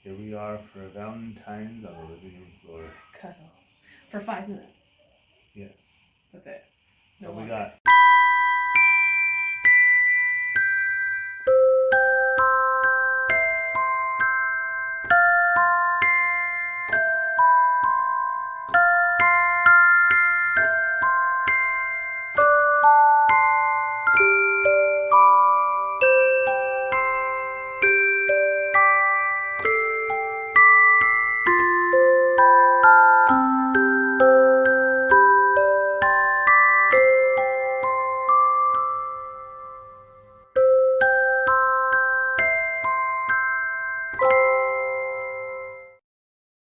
Here we are for a Valentine's on the living room floor. Cuddle. For 5 minutes. Yes. That's it. No What we longer. got?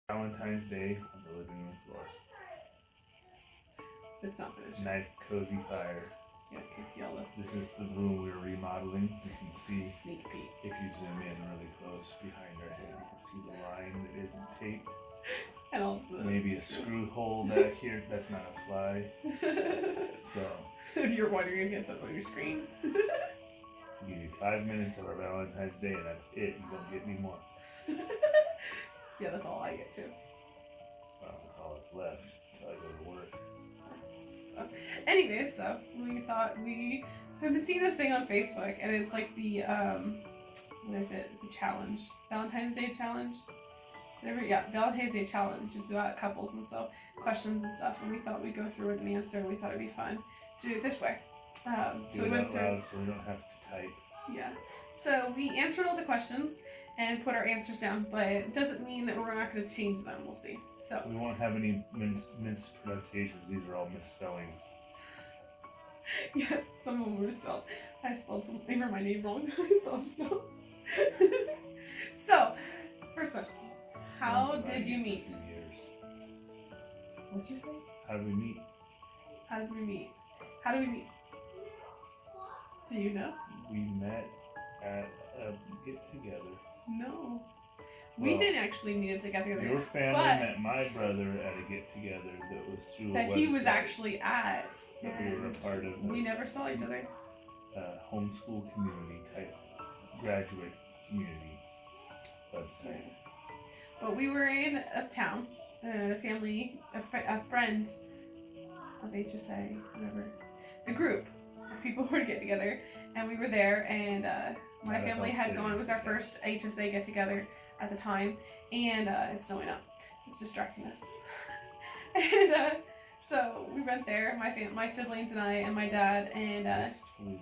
Valentine's Day on the living room floor. It's not finished. Nice cozy fire. Yeah, you can see all the This is the room we're remodeling. You can see, sneak peek. if you zoom in really close behind our head, you can see the line that isn't taped. And also Maybe a screw hole back here. That's not a fly. So, if you're wondering if it's up on your screen. I'll give you 5 minutes of our Valentine's Day and that's it. You don't get any more. Yeah, that's all I get too. Well, that's all that's left until I go to work. So, anyways, so we thought I've been seeing this thing on Facebook, and it's like the what is it? It's a challenge, Valentine's Day challenge. Whatever, yeah, Valentine's Day challenge. It's about couples and so questions and stuff. And we thought we'd go through it and answer. And we thought it'd be fun to do it this way. Do it out loud so we don't have to type. Yeah. So we answered all the questions and put our answers down, but it doesn't mean that we're not going to change them. We'll see. So We won't have any mispronunciations. These are all misspellings. yeah, some of them were spelled. I spelled something for my name wrong. I spelled. So, first question: how did you meet? 2 years. What'd you say? How did we meet? How did we meet? How do we meet? Do you know? We met at a get-together. No. We Well, didn't actually meet it together. Your family but met my brother at a get-together that was through a that website he was actually at. that we were a And part of. we never saw each other. Homeschool community type graduate community website. But we were in a town, a family, a friend of HSA, whatever, a group of people who were to get together, and we were there, and my Not a family health had gone. It was our savings first HSA get together at the time, and it's snowing up. It's distracting us. And so we went there, my siblings and I, and my dad, and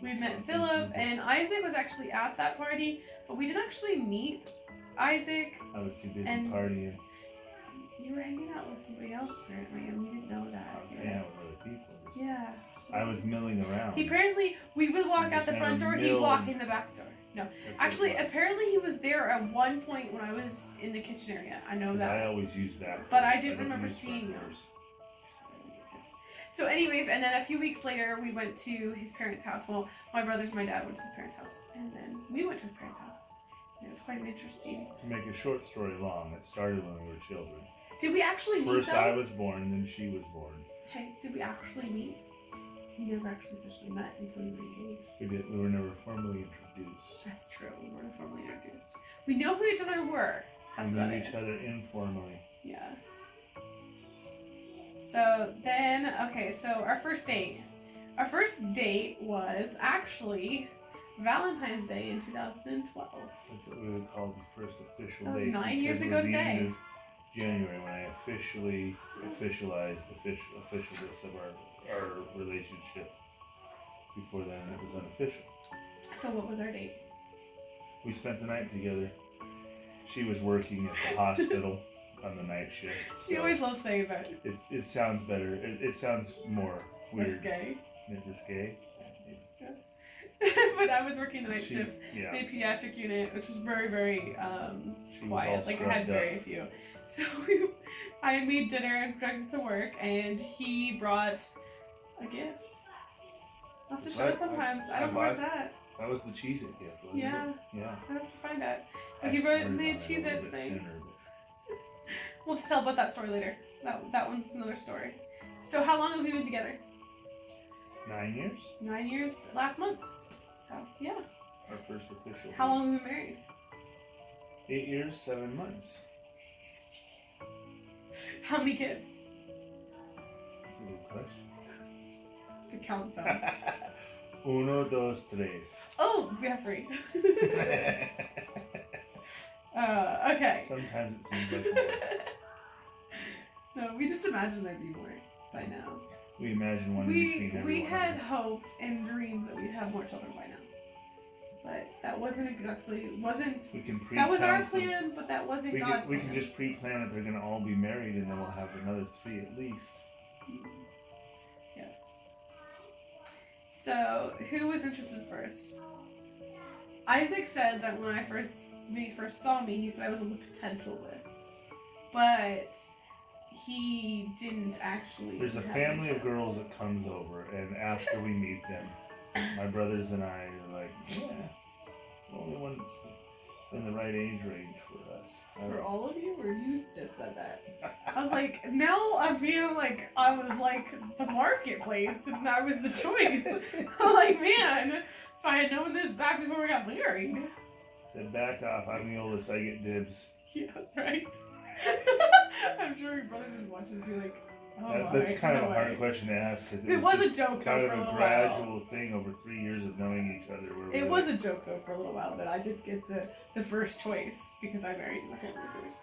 we met Philip, and Isaac was actually at that party, but we didn't actually meet Isaac. I was too busy and- partying. You were hanging out with somebody else apparently, and we didn't know I that. was hanging out with other people. Yeah. I was milling around. He apparently, we would walk You out the just front door, never he'd walk milled. in the back door. No. That's what it Actually, was. apparently he was there at one point when I was in the kitchen area. I know I that. always use back But doors. I didn't don't remember use front seeing him. doors. So anyways, and then a few weeks later, we went to his parents' house. Well, my brothers and my dad went to his parents' house. And then we went to his parents' house. And it was quite an interesting... To make a short story long, it started when we were children. Did we actually meet, First though? I was born, and then she was born. Hey, did we actually meet? We never actually officially met until we were engaged. We were never formally introduced. That's true. We weren't formally introduced. We know who each other were. That's We about knew it. each other informally. Yeah. So then, okay, so our first date. Our first date was actually Valentine's Day in 2012. That's what we would call the first official That was date. 9 years because it ago was the today. end of January when I officially officialized the officialness of our relationship. Before then, it was unofficial. So what was our date? We spent the night together. She was working at the hospital on the night shift. She so always loves saying that. it sounds better. It sounds more weird. Risque. Risque. But I was working the night shift Yeah. in a pediatric unit, which was very, very She was quiet. all Like, I had scrubbed up. very few. So I made dinner and dragged it to work, and he brought a gift. I'll have to show it sometimes. I don't know where it's at. That was the Cheez-It gift, wasn't Yeah. it? Yeah. I have to find that. I But he brought started made on it a Cheez-It little bit thing. sooner, We'll have to tell about that story later. That one's another story. So how long have we been together? but 9 years? 9 years last month. So yeah. Our first official. How long have we been married? 8 years, 7 months. How many kids? That's a good question. To count them. Uno, dos, tres. Oh, we have 3. Okay. Sometimes it seems like more. No, we just imagined there'd be more by now. We imagine one in between everyone. We had hoped and dreamed that we'd have more children by now. But that wasn't actually, We can pre-plan. that was our plan, but that wasn't God's We plan. can just pre-plan that they're going to all be married and then we'll have another 3 at least. Yes. So, who was interested first? Isaac said that when he first saw me, he said I was on the potential list. But he didn't actually. There's a have family of interest. girls that comes over, and after we meet them, my brothers and I are like, yeah, the only one that's in the right age range for us. For all of you, or you just said that? I was like, now I feel like I was like the marketplace and I was the choice. I'm like, man, if I had known this back before we got married. Said, back off, I'm the oldest, I get dibs. Yeah, right? I'm sure your brothers would watch this, you're like, oh That's my, kind of no a hard way. question to ask because It was a just joke, kind though, of for a a little gradual thing over 3 years of knowing each other. Where It we're was like, a joke though for a little while that I did get the first choice because I married my family first.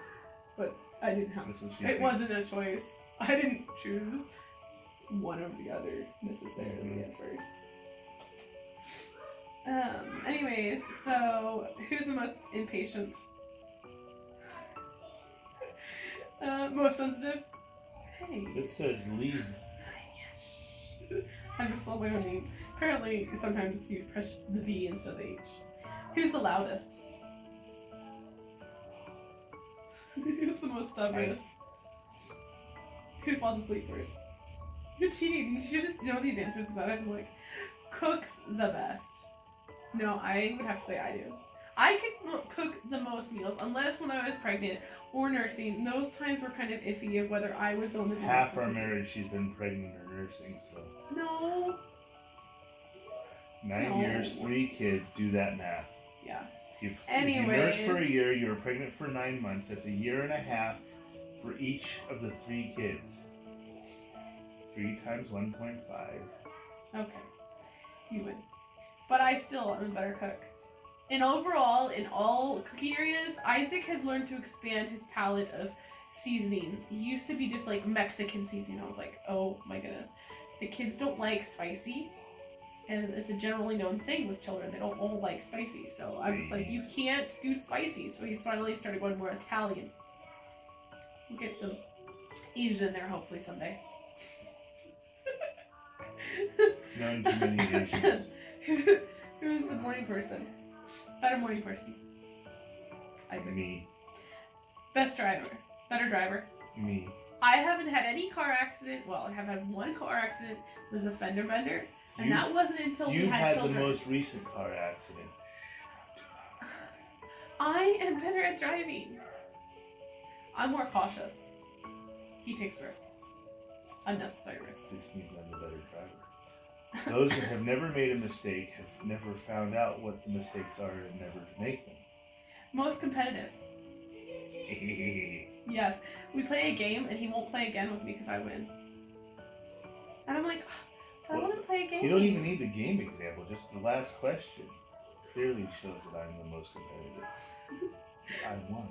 But I didn't have That's what she it thinks. wasn't a choice. I didn't choose one over the other necessarily at first. Anyways, so who's the most impatient? Most sensitive? Hey. It says leave. I misspelled my own name. Apparently, sometimes you press the V instead of the H. Who's the loudest? Who's the most stubbornest? Who falls asleep first? You're cheating. You should just know these answers about it. I'm like, cooks the best. No, I would have to say I do. I could cook the most meals, unless when I was pregnant or nursing. Those times were kind of iffy of whether I was the one that did Half our marriage, she's been pregnant or nursing, so. No. 9 years, 3 kids, do that math. Yeah. If you Anyways. nurse for a year, you were pregnant for 9 months, that's a year and a half for each of the 3 kids. 3 times 1.5. Okay. You win. But I still am a better cook. And overall, in all cooking areas, Isaac has learned to expand his palette of seasonings. He used to be just like Mexican seasoning. I was like, oh my goodness. The kids don't like spicy. And it's a generally known thing with children. They don't all like spicy. So I was like, you can't do spicy. So he's finally started going more Italian. We'll get some Asian in there hopefully someday. None too many Asians. Who's the morning person? Better morning person. Isaac. Me. Best driver. Better driver. Me. I haven't had any car accident. Well, I have had one car accident. It was a fender bender. And that wasn't until we had children. You had the most recent car accident. I am better at driving. I'm more cautious. He takes risks. Unnecessary risks. This means I'm the better driver. Those that have never made a mistake have never found out what the mistakes are and never make them. Most competitive. Yes. We play a game and he won't play again with me because I win. And I'm like, I want to play a game. You don't even need the game example, just the last question clearly shows that I'm the most competitive. I won.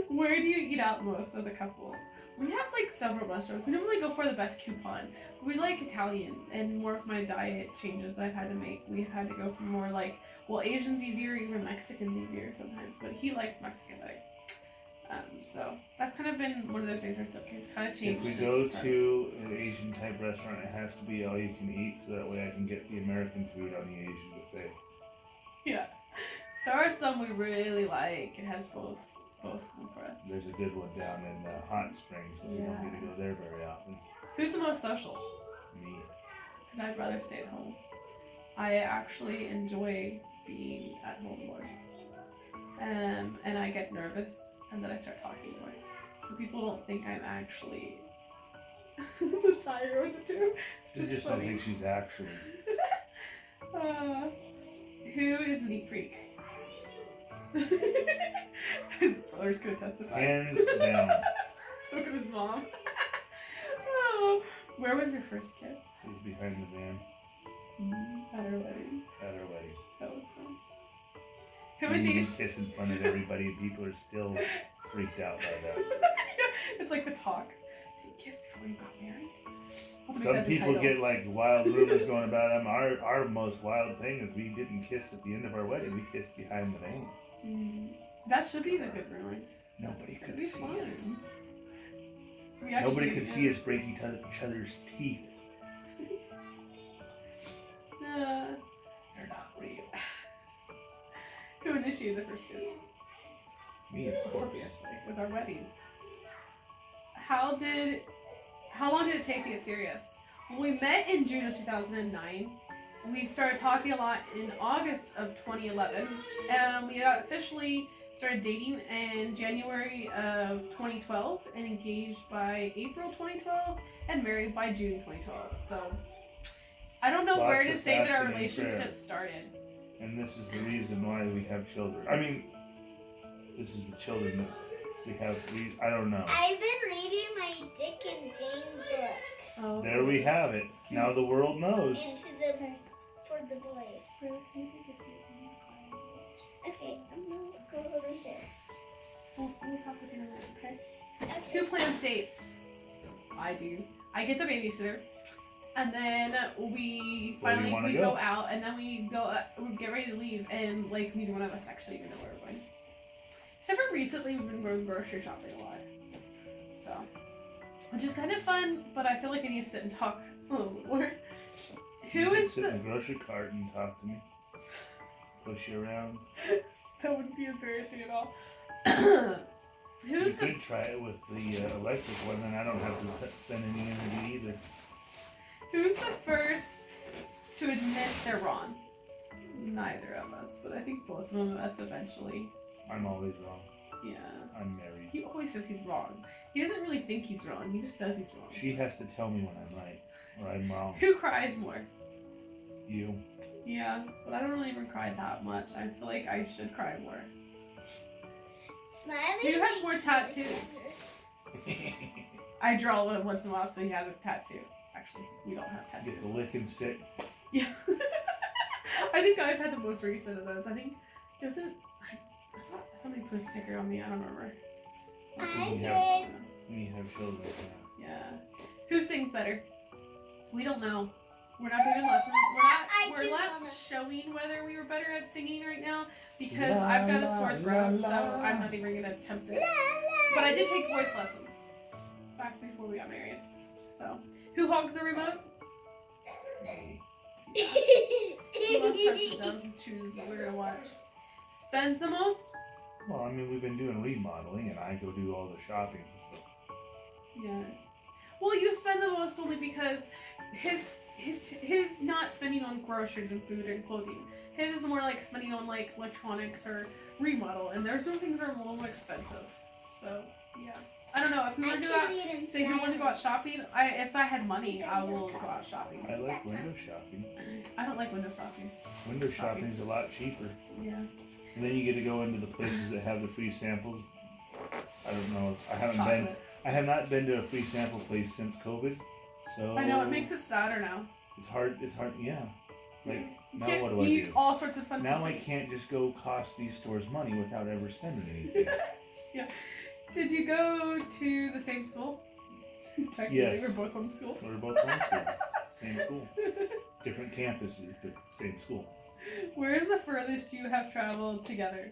Where do you eat out most as a couple? We have like several restaurants. We normally go for the best coupon. We like Italian, and more of my diet changes that I've had to make. We've had to go for more like, well, Asian's easier, even Mexican's easier sometimes, but he likes Mexican better. So that's kind of been one of those things where it's kind of changed. If we go to an Asian type restaurant, it has to be all you can eat, so that way I can get the American food on the Asian buffet. Yeah, there are some we really like. It has both of them for us. There's a good one down in Hot Springs, but we don't get to go there very often. Who's the most social? Me. Because I'd rather stay at home. I actually enjoy being at home more. And I get nervous, and then I start talking more. So people don't think I'm actually the shyer of the two. You just don't think she's actually. Who is the neat freak? His brother's gonna testify. Hands down. So could his mom. Oh, where was your first kiss? It was behind the van At our wedding. at our wedding. That was fun. Who We would even these? kiss in front of everybody, and people are still freaked out by that. It's like the talk. Did you kiss before you got married? I'll make Some that the people title. get like wild rumors going about them. Our most wild thing is we didn't kiss at the end of our wedding. We kissed behind the van. That should be the good rumor. Nobody could It'd be see fun. us. We actually, Nobody could see us break each other's teeth. They're not real. Who initiated the first kiss? Me, of course. It was our wedding. How long did it take to get serious? Well, we met in June of 2009. We started talking a lot in August of 2011. And we got officially started dating in January of 2012 and engaged by April 2012 and married by June 2012. So I don't know where Lots to of say that our fasting and prayer. relationship started. And this is the reason why we have children. I mean, this is the children that we have. I don't know. I've been reading my Dick and Jane book. Oh. There we have it. Now the world knows. For the boys. Okay, I'm gonna go over there. We'll talk with you in a minute, okay? Okay. Who plans dates? I do. I get the babysitter, and then we Where do you finally wanna we go? go out, and then we go. We get ready to leave, and like neither one of us actually even know where we're going. Except for recently, we've been going grocery shopping a lot, so which is kind of fun. But I feel like I need to sit and talk a little bit more. Who You can is sit the? in the grocery cart and talk to me. Push you around. That wouldn't be embarrassing at all. You Who's the? could try it with the electric one, and I don't have to spend any energy either. Who's the first to admit they're wrong? Neither of us, but I think both of us eventually. I'm always wrong. Yeah. I'm married. He always says he's wrong. He doesn't really think he's wrong. He just says he's wrong. She has to tell me when I'm right or I'm wrong. Who cries more? You. Yeah, but I don't really even cry that much. I feel like I should cry more. Smiley. Who has more tattoos? I draw one once in a while, so he has a tattoo. Actually, we don't have Get the tattoos. licking stick. Yeah. I think I've had the most recent of those. I think I thought somebody put a sticker on me. I don't remember. I We did. have, we have children. Yeah. Who sings better? We don't know. We're not giving lessons. We're not showing whether we were better at singing right now because La, I've got a la, sore throat, la, so la. I'm not even gonna attempt it. But I did take voice lessons back before we got married. So, who hogs the remote? Me. Who loves touchdowns and chooses what we're gonna watch? Spends the most? Well, I mean, we've been doing remodeling, and I go do all the shopping and stuff. Yeah. Well, you spend the most only because his not spending on groceries and food and clothing. His is more like spending on like electronics or remodel, and there's some things that are a little more expensive. So yeah, I don't know if we were to go out. Say if you want to go out shopping, if I had money, I will go out shopping. I like window shopping. I don't like window shopping. Window shopping is a lot cheaper. Yeah. And then you get to go into the places that have the free samples. I don't know. I haven't been. Chocolates. I have not been to a free sample place since COVID. So I know it makes it sadder now. It's hard. It's hard. Yeah. Like You now, can't what do I eat do? all sorts of fun Now I things. can't just go cost these stores money without ever spending anything. Yeah. Did you go to the same school? Technically, Yes. we're both homeschooled. We're both homeschooled. Same school. Different campuses, but same school. Where's the furthest you have traveled together?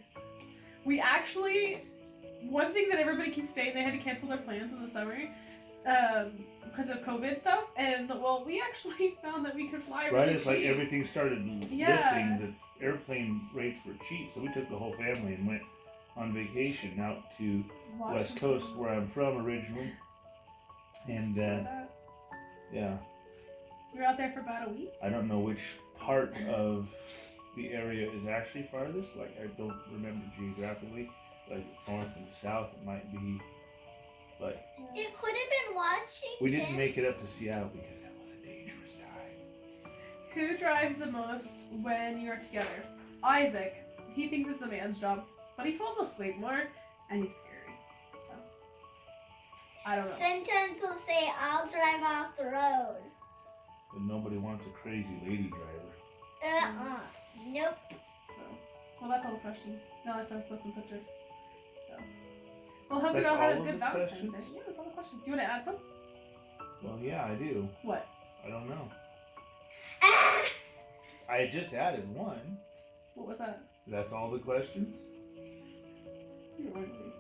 We actually, one thing that everybody keeps saying, they had to cancel their plans in the summer because of COVID stuff, and well, we actually found that we could fly Right, really it's cheap. like everything started Yeah. lifting. The airplane rates were cheap, so we took the whole family and went on vacation out to West Coast, where I'm from originally. And yeah, we were out there for about a week. I don't know which part of the area is actually farthest. Like I don't remember geographically. Like north and south, it might be. But It could have been Washington. we didn't make it up to Seattle because that was a dangerous time. Who drives the most when you're together? Isaac, he thinks it's the man's job, but he falls asleep more, and he's scary. So, I don't know. Sentence will say, I'll drive off the road. But nobody wants a crazy lady driver. Nope. So, well, that's all the questions. Now let's post some pictures. So, well, hope you That's all had all a of good the Valentine's questions? Day. Yeah, that's all the questions. Do you want to add some? Well, yeah, I do. What? I don't know. Ah! I just added one. What was that? That's all the questions? You're ugly.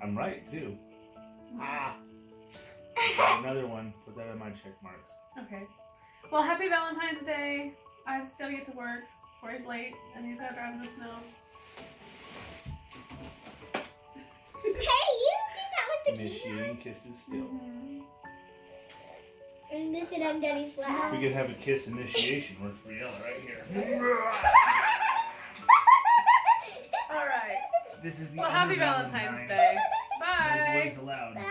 I'm right, too. Ah! Got another one. Put that on my check marks. Okay. Well, happy Valentine's Day. I still get to work. Corey's late, and he's out driving the snow. Hey, you do that with the Initiating kisses still. Mm-hmm. And this is on Daddy's lap. We could have a kiss initiation with Briella right here. All right. This is the Well, happy other Valentine's Day. No Bye. boys allowed. Bye.